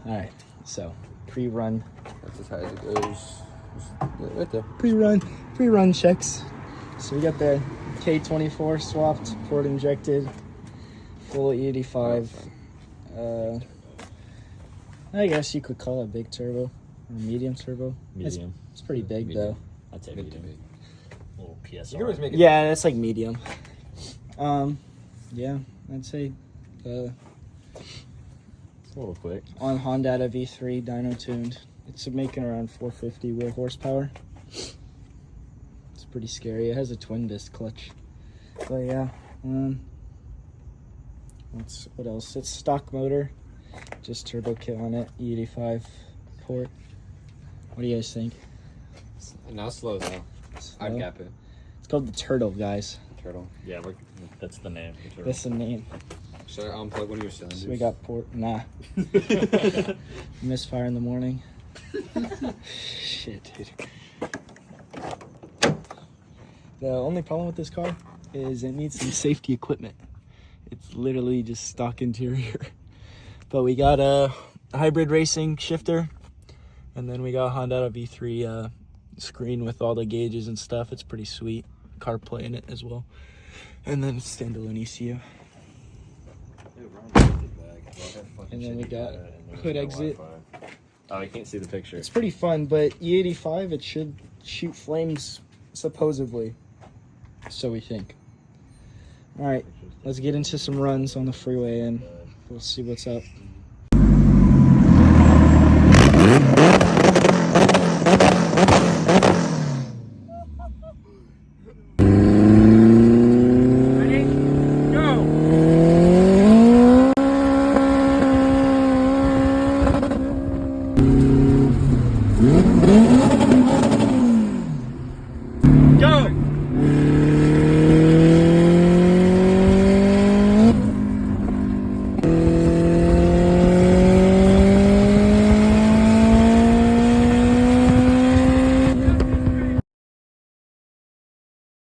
All right, so pre-run. That's as high as it goes. Right there. Pre-run checks. So we got the K24 swapped, port injected, full E85. I guess you could call it big turbo or medium turbo. Medium. It's pretty big Medium. though. I'd say Mid to medium. big. Little You PSR. can always make it. Yeah, that's like medium. Yeah, I'd say It's a little quick. on Honda V3 dyno tuned. It's making around 450 wheel horsepower. It's pretty scary. It has a twin disc clutch. But yeah, what else? It's stock motor, just turbo kit on it, E85 port. What do you guys think? Now slow though. I'd Slow? gap it. It's called the Turtle, guys. Turtle. Yeah, that's the name. That's the name. Should I unplug one of your cylinders? So we got port. Nah. Misfire in the morning. Shit, dude. The only problem with this car is it needs some safety equipment. It's literally just stock interior. But we got a hybrid racing shifter, and then we got a Honda V3 screen with all the gauges and stuff. It's pretty sweet. CarPlay in it as well. And then standalone ECU. And then we got hood exit. Oh, you can't see the picture. It's pretty fun, but E85, it should shoot flames, supposedly. So we think. All right, let's get into some runs on the freeway and we'll see what's up.